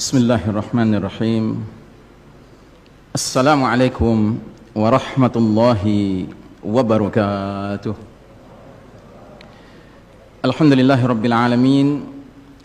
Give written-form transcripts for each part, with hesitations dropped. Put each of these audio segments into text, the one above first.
Bismillahirrahmanirrahim. Assalamualaikum warahmatullahi wabarakatuh. Alhamdulillahi rabbil alamin.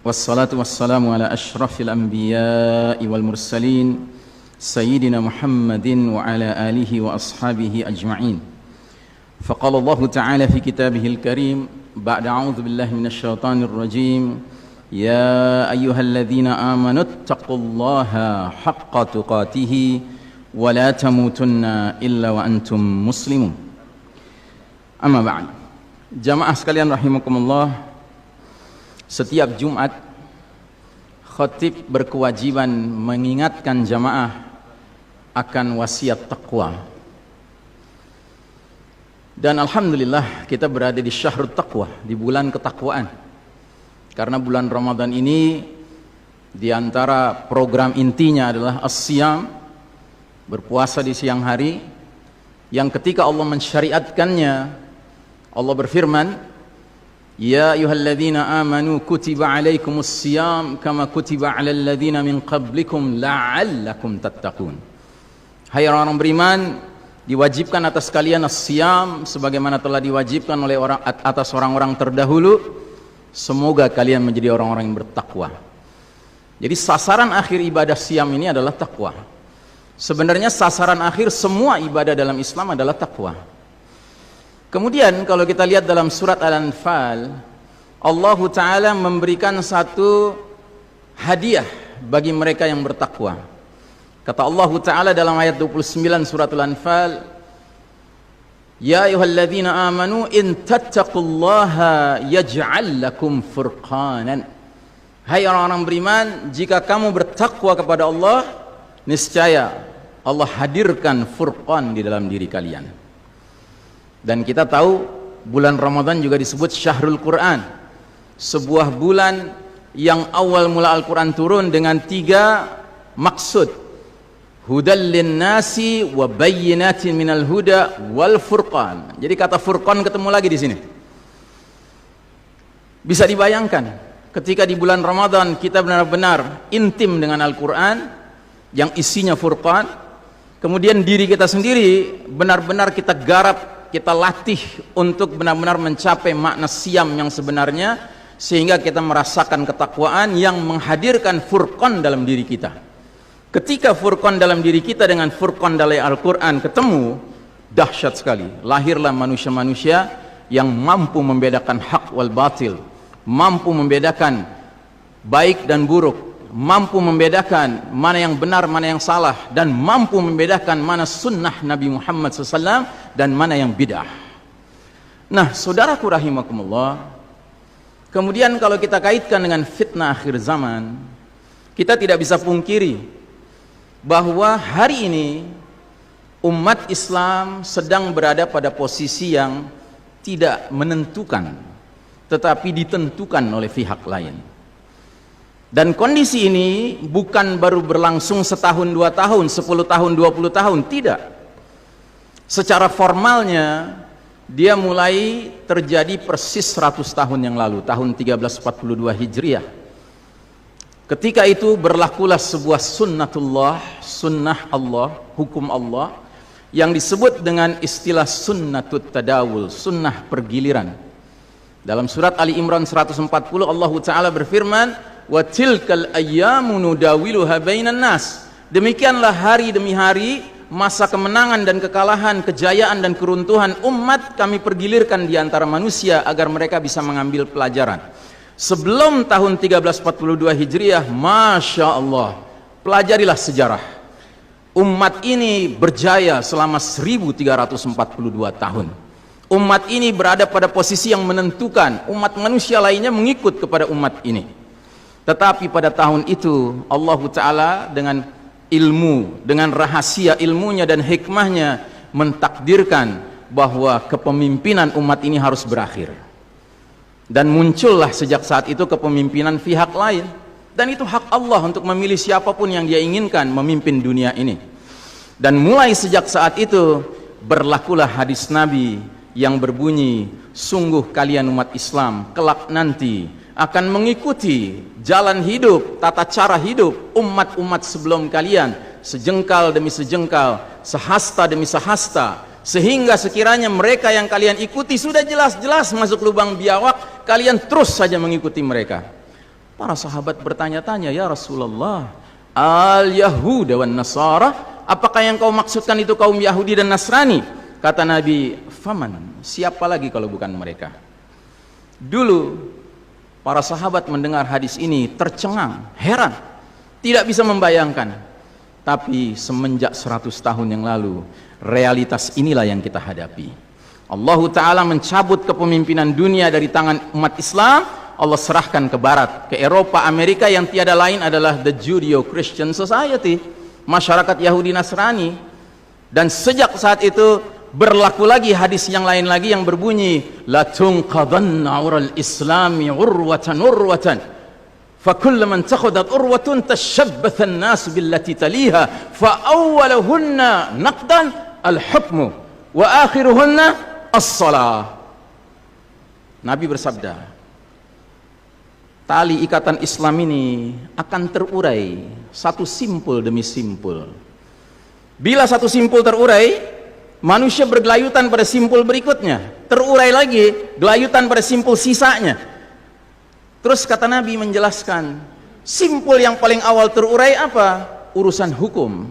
Wassalatu wassalamu ala ashrafil anbiya'i wal mursalin Sayyidina Muhammadin wa ala alihi wa ashabihi ajma'in. Faqala Allah ta'ala fi kitabihil karim ba'da a'udzu billahi minasyaitonir rajim. Ya ayyuhalladzina amanu taqullaha haqqa tuqatih wa la tamutunna illa wa antum muslimun. Amma ba'd. Jamaah sekalian rahimakumullah, setiap Jumat khatib berkewajiban mengingatkan jamaah akan wasiat taqwa. Dan alhamdulillah kita berada di syahrut taqwa, di bulan ketakwaan. Karena bulan Ramadan ini di antara program intinya adalah as-siyam, berpuasa di siang hari, yang ketika Allah mensyariatkannya, Allah berfirman, Ya ayyuhalladzina amanu kutiba alaikumus siyam kama kutiba alal ladzina min qablikum la'allakum tattaqun. Hai orang-orang beriman, diwajibkan atas kalian as-siyam sebagaimana telah diwajibkan oleh atas orang-orang terdahulu. Semoga kalian menjadi orang-orang yang bertakwa. Jadi sasaran akhir ibadah siam ini adalah takwa. Sebenarnya sasaran akhir semua ibadah dalam Islam adalah takwa. Kemudian kalau kita lihat dalam surat Al-Anfal, Allah Ta'ala memberikan satu hadiah bagi mereka yang bertakwa. Kata Allah Ta'ala dalam ayat 29 surat Al-Anfal, Ya ayyuhalladzina amanu in tattaqullaha yaj'al lakum furqanan. Hai orang-orang beriman, jika kamu bertakwa kepada Allah, niscaya Allah hadirkan furqan di dalam diri kalian. Dan kita tahu bulan Ramadan juga disebut Syahrul Quran, sebuah bulan yang awal mula Al-Quran turun dengan 3 maksud. Hudal linnasi wa bayyinatin minal huda wal furqan. Jadi kata furqan ketemu lagi di sini. Bisa dibayangkan ketika di bulan Ramadan kita benar-benar intim dengan Al-Quran yang isinya furqan, kemudian diri kita sendiri benar-benar kita garap, kita latih untuk benar-benar mencapai makna siam yang sebenarnya, sehingga kita merasakan ketakwaan yang menghadirkan furqan dalam diri kita. Ketika furqan dalam diri kita dengan furqan dalam Al-Quran ketemu, dahsyat sekali. Lahirlah manusia-manusia yang mampu membedakan hak wal batil, mampu membedakan baik dan buruk, mampu membedakan mana yang benar, mana yang salah, dan mampu membedakan mana sunnah Nabi Muhammad SAW dan mana yang bid'ah. Nah, saudaraku rahimakumullah, kemudian kalau kita kaitkan dengan fitnah akhir zaman, kita tidak bisa pungkiri bahwa hari ini umat Islam sedang berada pada posisi yang tidak menentukan, tetapi ditentukan oleh pihak lain. Dan kondisi ini bukan baru berlangsung setahun, 2 tahun, 10 tahun, 20 tahun, tidak. Secara formalnya dia mulai terjadi persis 100 tahun yang lalu, tahun 1342 Hijriah. Ketika itu berlakulah sebuah sunnatullah, sunnah Allah, hukum Allah, yang disebut dengan istilah sunnatut tadawul, sunnah pergiliran. Dalam surat Ali Imran 140 Allah Ta'ala berfirman, wa tilkal ayyamu nudawiluha bainan nas. Demikianlah hari demi hari, masa kemenangan dan kekalahan, kejayaan dan keruntuhan umat kami pergilirkan di antara manusia agar mereka bisa mengambil pelajaran. Sebelum tahun 1342 Hijriah, Masya Allah, pelajarilah sejarah. Umat ini berjaya selama 1342 tahun. Umat ini berada pada posisi yang menentukan. Umat manusia lainnya mengikut kepada umat ini. Tetapi pada tahun itu, Allah Ta'ala dengan ilmu, dengan rahasia ilmunya dan hikmahnya, mentakdirkan bahwa kepemimpinan umat ini harus berakhir. Dan muncullah sejak saat itu kepemimpinan pihak lain, dan itu hak Allah untuk memilih siapapun yang dia inginkan memimpin dunia ini. Dan mulai sejak saat itu berlakulah hadis Nabi yang berbunyi, sungguh kalian umat Islam kelak nanti akan mengikuti jalan hidup, tata cara hidup umat-umat sebelum kalian, sejengkal demi sejengkal, sehasta demi sehasta, sehingga sekiranya mereka yang kalian ikuti sudah jelas-jelas masuk lubang biawak, kalian terus saja mengikuti mereka. Para sahabat bertanya-tanya, ya Rasulullah, al-Yahuda wan Nasara, apakah yang kau maksudkan itu kaum Yahudi dan Nasrani? Kata Nabi, faman, siapa lagi kalau bukan mereka? Dulu para sahabat mendengar hadis ini tercengang, heran, tidak bisa membayangkan. Tapi semenjak 100 tahun yang lalu, realitas inilah yang kita hadapi. Allah Ta'ala mencabut kepemimpinan dunia dari tangan umat Islam, Allah serahkan ke barat, ke Eropa, Amerika, yang tiada lain adalah the Judeo-Christian Society, masyarakat Yahudi Nasrani. Dan sejak saat itu berlaku lagi hadis yang lain lagi yang berbunyi, la tunqadanna ural islami urwatan urwatan fa kullu man takhadat urwatun tashabbatha an-nas billati taliha fa awwaluhunna naqdan al-hukmu wa akhiruhunna as-salah. Nabi bersabda, tali ikatan Islam ini akan terurai satu simpul demi simpul. Bila satu simpul terurai, manusia bergelayutan pada simpul berikutnya, terurai lagi, gelayutan pada simpul sisanya. Terus kata Nabi menjelaskan, simpul yang paling awal terurai apa? Urusan hukum.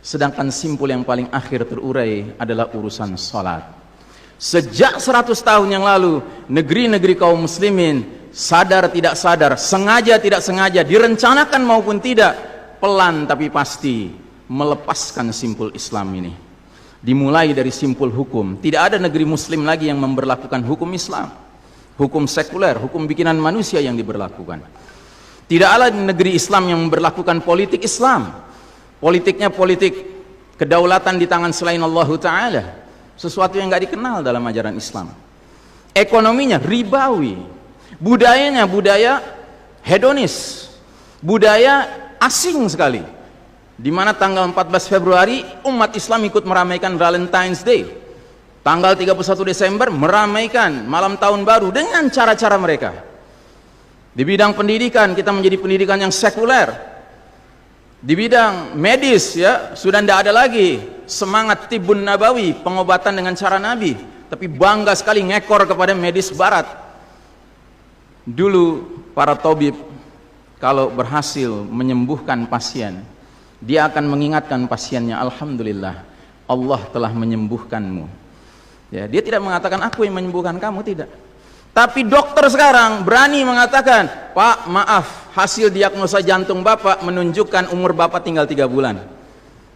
Sedangkan simpul yang paling akhir terurai adalah urusan salat. Sejak 100 tahun yang lalu, negeri-negeri kaum muslimin, sadar tidak sadar, sengaja tidak sengaja, direncanakan maupun tidak, pelan tapi pasti melepaskan simpul Islam ini. Dimulai dari simpul hukum. Tidak ada negeri muslim lagi yang memberlakukan hukum Islam, hukum sekuler, hukum bikinan manusia yang diberlakukan. Tidak ada negeri Islam yang memberlakukan politik Islam. Politiknya politik kedaulatan di tangan selain Allah Ta'ala, sesuatu yang nggak dikenal dalam ajaran Islam. Ekonominya ribawi, budayanya budaya hedonis, budaya asing sekali, di mana tanggal 14 Februari umat Islam ikut meramaikan Valentine's Day, tanggal 31 Desember meramaikan malam tahun baru dengan cara-cara mereka. Di bidang pendidikan kita menjadi pendidikan yang sekuler. Di bidang medis ya sudah tidak ada lagi semangat tibun nabawi, pengobatan dengan cara Nabi, tapi bangga sekali ngekor kepada medis barat. Dulu para tabib kalau berhasil menyembuhkan pasien, dia akan mengingatkan pasiennya, alhamdulillah Allah telah menyembuhkanmu. Ya, dia tidak mengatakan aku yang menyembuhkan kamu, tidak. Tapi dokter sekarang berani mengatakan, Pak maaf, hasil diagnosa jantung Bapak menunjukkan umur Bapak tinggal 3 bulan.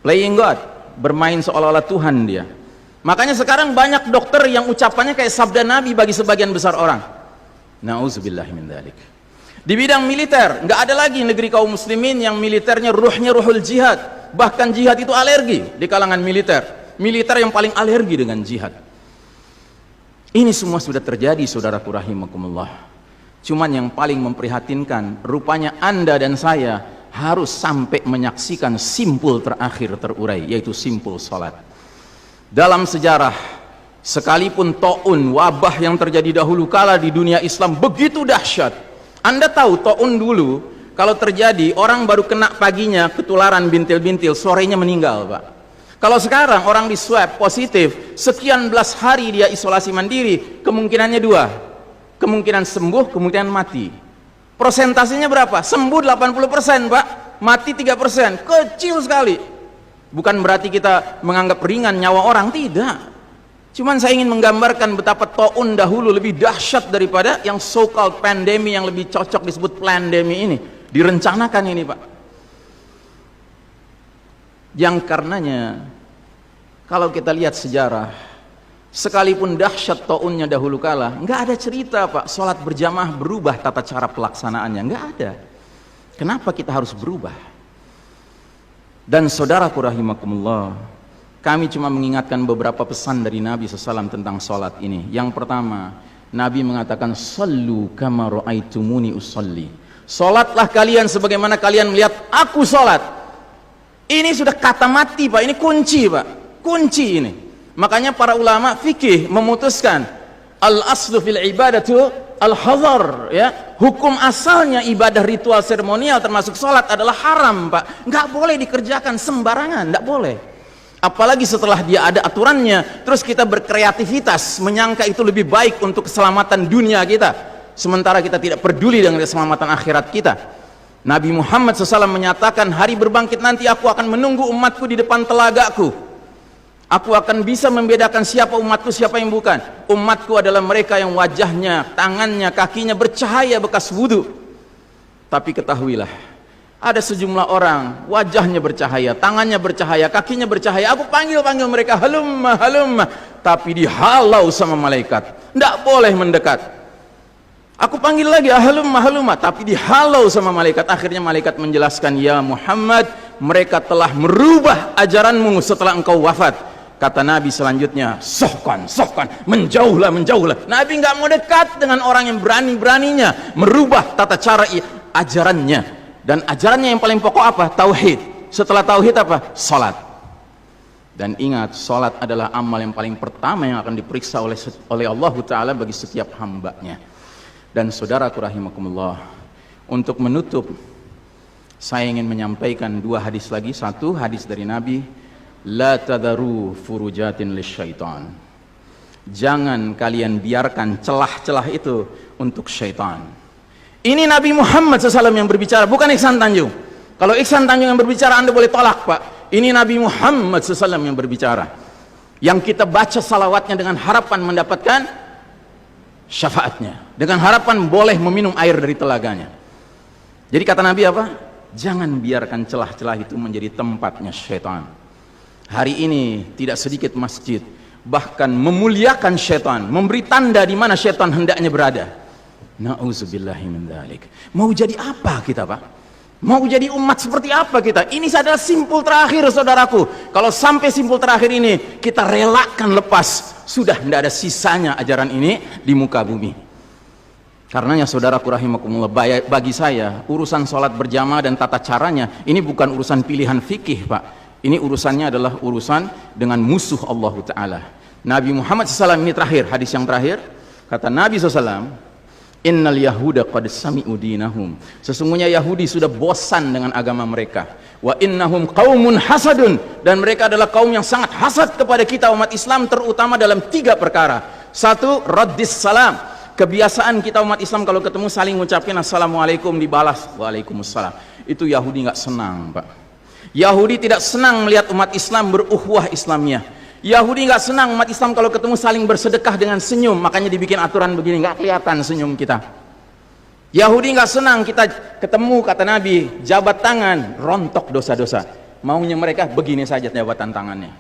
Playing God, bermain seolah-olah Tuhan dia. Makanya sekarang banyak dokter yang ucapannya kayak sabda Nabi bagi sebagian besar orang. Nauzubillah min dzalik. Di bidang militer, nggak ada lagi negeri kaum muslimin yang militernya ruhnya ruhul jihad. Bahkan jihad itu alergi di kalangan militer. Militer yang paling alergi dengan jihad. Ini semua sudah terjadi, saudaraku rahimakumullah. Cuman yang paling memprihatinkan, rupanya Anda dan saya harus sampai menyaksikan simpul terakhir terurai, yaitu simpul salat. Dalam sejarah, sekalipun taun, wabah yang terjadi dahulu kala di dunia Islam begitu dahsyat. Anda tahu taun dulu kalau terjadi orang baru kena paginya ketularan bintil-bintil, sorenya meninggal, Pak. Kalau sekarang orang di swab positif, sekian belas hari dia isolasi mandiri, kemungkinannya 2. Kemungkinan sembuh, kemungkinan mati. Persentasenya berapa? Sembuh 80%, Pak. Mati 3%. Kecil sekali. Bukan berarti kita menganggap ringan nyawa orang, tidak. Cuman saya ingin menggambarkan betapa taun dahulu lebih dahsyat daripada yang so-called pandemi yang lebih cocok disebut plandemi ini. Direncanakan ini, Pak. Yang karenanya kalau kita lihat sejarah, sekalipun dahsyat taunnya dahulu kala, nggak ada cerita Pak sholat berjamaah berubah tata cara pelaksanaannya, nggak ada. Kenapa kita harus berubah? Dan saudaraku rahimakumullah, kami cuma mengingatkan beberapa pesan dari Nabi SAW tentang sholat ini. Yang pertama, Nabi mengatakan sallu kama ra'aitumuni usolli. Sholatlah kalian sebagaimana kalian melihat aku sholat. Ini sudah kata mati, Pak. Ini kunci, Pak. Kunci ini. Makanya para ulama fikih memutuskan al-aslu fil ibadatu al-hadhar, ya. Hukum asalnya ibadah ritual seremonial termasuk sholat adalah haram, Pak. Nggak boleh dikerjakan sembarangan, nggak boleh. Apalagi setelah dia ada aturannya, terus kita berkreativitas menyangka itu lebih baik untuk keselamatan dunia kita, sementara kita tidak peduli dengan keselamatan akhirat kita. Nabi Muhammad SAW menyatakan, hari berbangkit nanti aku akan menunggu umatku di depan telagaku. Aku akan bisa membedakan siapa umatku, siapa yang bukan. Umatku adalah mereka yang wajahnya, tangannya, kakinya bercahaya bekas wudhu. Tapi ketahuilah, ada sejumlah orang wajahnya bercahaya, tangannya bercahaya, kakinya bercahaya. Aku panggil mereka, halumma, halumma, tapi dihalau sama malaikat, tidak boleh mendekat. Aku panggil lagi, halumma, halumma, tapi dihalau sama malaikat. Akhirnya malaikat menjelaskan, ya Muhammad, mereka telah merubah ajaranmu setelah engkau wafat. Kata Nabi selanjutnya, sohkan, menjauhlah. Nabi nggak mau dekat dengan orang yang berani-beraninya merubah tata cara ajarannya. Dan ajarannya yang paling pokok apa? Tauhid. Setelah tauhid apa? Salat. Dan ingat, salat adalah amal yang paling pertama yang akan diperiksa oleh Allah Ta'ala bagi setiap hambanya. Dan saudaraku rahimakumullah, untuk menutup, saya ingin menyampaikan dua hadis lagi. Satu hadis dari Nabi, la tadaru furujatin lisyaitan. Jangan kalian biarkan celah-celah itu untuk syaitan. Ini Nabi Muhammad SAW yang berbicara, bukan Iksan Tanjung. Kalau Iksan Tanjung yang berbicara, Anda boleh tolak, Pak. Ini Nabi Muhammad SAW yang berbicara. Yang kita baca salawatnya dengan harapan mendapatkan syafaatnya. Dengan harapan boleh meminum air dari telaganya. Jadi kata Nabi apa? Jangan biarkan celah-celah itu menjadi tempatnya syaitan. Hari ini tidak sedikit masjid bahkan memuliakan syaitan, memberi tanda di mana syaitan hendaknya berada. Na'udzubillahi min dzalik. Mau jadi apa kita, Pak? Mau jadi umat seperti apa kita? Ini adalah simpul terakhir, saudaraku. Kalau sampai simpul terakhir ini kita relakan lepas, sudah tidak ada sisanya ajaran ini di muka bumi. Karenanya saudaraku rahimakumullah, bagi saya urusan sholat berjamaah dan tata caranya ini bukan urusan pilihan fikih, Pak. Ini urusannya adalah urusan dengan musuh Allah Ta'ala. Nabi Muhammad SAW ini terakhir, hadis yang terakhir, kata Nabi SAW, innal yahuda qad sami'u dinahum. Sesungguhnya Yahudi sudah bosan dengan agama mereka. Wa innahum qaumun hasadun, dan mereka adalah kaum yang sangat hasad kepada kita umat Islam, terutama dalam 3 perkara. Satu, raddis salam. Kebiasaan kita umat Islam kalau ketemu saling ngucapin assalamualaikum, dibalas waalaikumsalam. Itu Yahudi nggak senang, Pak. Yahudi tidak senang melihat umat Islam berukhwah Islamiyah. Yahudi nggak senang umat Islam kalau ketemu saling bersedekah dengan senyum, makanya dibikin aturan begini, nggak kelihatan senyum kita. Yahudi nggak senang kita ketemu, kata Nabi, jabat tangan, rontok dosa-dosa. Maunya mereka begini saja jabatan tangannya.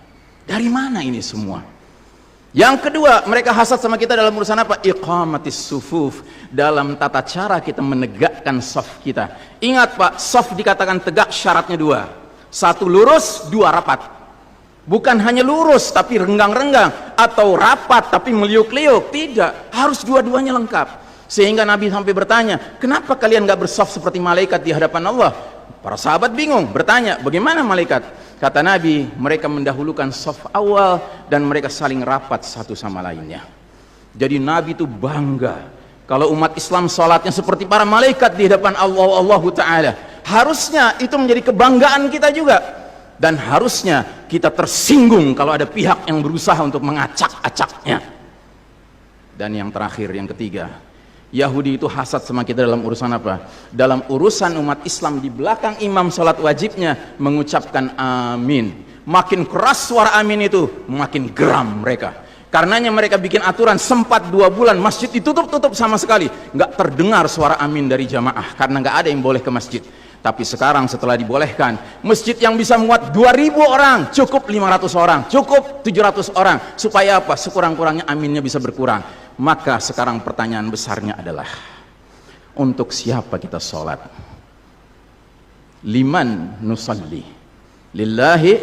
Dari mana ini semua? Yang kedua, mereka hasad sama kita dalam urusan apa? Iqamatis sufuf, dalam tata cara kita menegakkan saf kita. Ingat, Pak, saf dikatakan tegak syaratnya 2. 1 lurus, 2 rapat. Bukan hanya lurus tapi renggang-renggang, atau rapat tapi meliuk-liuk. Tidak, harus dua-duanya lengkap. Sehingga Nabi sampai bertanya, kenapa kalian gak bersaf seperti malaikat di hadapan Allah? Para sahabat bingung, bertanya, bagaimana malaikat? Kata Nabi, mereka mendahulukan saf awal dan mereka saling rapat satu sama lainnya. Jadi Nabi itu bangga kalau umat Islam sholatnya seperti para malaikat di hadapan Allah Ta'ala. Harusnya itu menjadi kebanggaan kita juga. Dan harusnya kita tersinggung kalau ada pihak yang berusaha untuk mengacak-acaknya. Dan yang terakhir, yang ketiga, Yahudi itu hasad sama kita dalam urusan apa? Dalam urusan umat Islam di belakang imam sholat wajibnya mengucapkan amin. Makin keras suara amin itu, makin geram mereka. Karenanya mereka bikin aturan, sempat 2 bulan masjid ditutup sama sekali, nggak terdengar suara amin dari jamaah karena nggak ada yang boleh ke masjid. Tapi sekarang setelah dibolehkan, masjid yang bisa muat 2000 orang, cukup 500 orang, cukup 700 orang. Supaya apa? Sekurang-kurangnya aminnya bisa berkurang. Maka sekarang pertanyaan besarnya adalah, untuk siapa kita sholat? Liman nusalli? Lillahi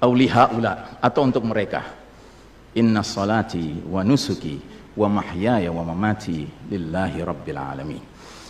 awlihaula, atau untuk mereka? Inna salati wa nusuki wa mahyaya wa mamati lillahi rabbil alamin.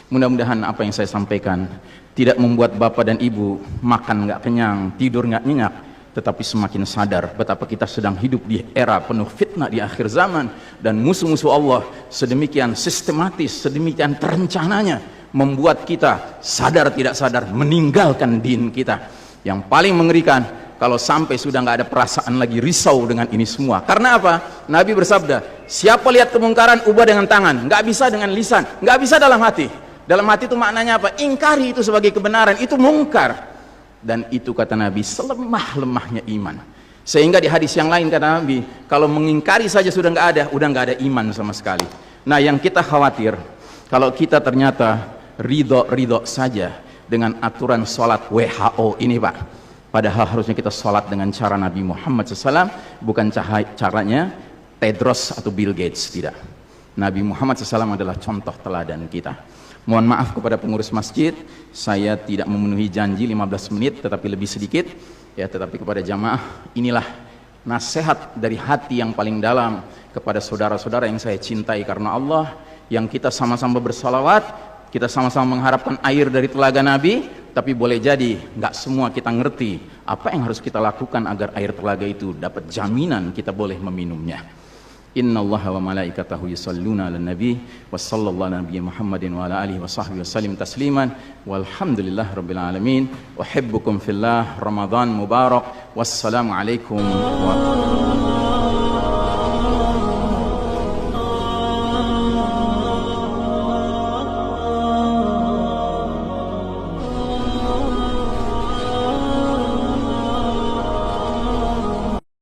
Mudah-mudahan apa yang saya sampaikan tidak membuat bapak dan ibu makan nggak kenyang, tidur nggak nyenyak, tetapi semakin sadar betapa kita sedang hidup di era penuh fitnah di akhir zaman, dan musuh-musuh Allah sedemikian sistematis, sedemikian terencananya membuat kita sadar tidak sadar meninggalkan din kita. Yang paling mengerikan kalau sampai sudah nggak ada perasaan lagi risau dengan ini semua. Karena apa? Nabi bersabda, siapa lihat kemungkaran ubah dengan tangan, nggak bisa dengan lisan, nggak bisa dalam hati. Dalam hati itu maknanya apa? Ingkari itu sebagai kebenaran, itu mungkar. Dan itu kata Nabi selemah-lemahnya iman. Sehingga di hadis yang lain kata Nabi, kalau mengingkari saja sudah nggak ada iman sama sekali. Nah, yang kita khawatir kalau kita ternyata ridho saja dengan aturan sholat WHO ini, Pak. Padahal harusnya kita sholat dengan cara Nabi Muhammad SAW, bukan caranya Tedros atau Bill Gates, tidak. Nabi Muhammad SAW adalah contoh teladan kita. Mohon maaf kepada pengurus masjid, saya tidak memenuhi janji 15 menit, tetapi lebih sedikit. Ya, tetapi kepada jamaah, inilah nasihat dari hati yang paling dalam kepada saudara-saudara yang saya cintai karena Allah, yang kita sama-sama bersalawat, kita sama-sama mengharapkan air dari telaga Nabi, tapi boleh jadi nggak semua kita ngerti apa yang harus kita lakukan agar air telaga itu dapat jaminan kita boleh meminumnya. Innallaha wa malaikatahu yusholluna 'alan nabi wa sallallahu ala nabiyyi Muhammadin wa ala alihi wa sahbihi wasallim tasliman walhamdulillahirabbil alamin. Uhibbukum fillah. Ramadan mubarak. Wassalamu alaikum warahmatullahi wabarakatuh.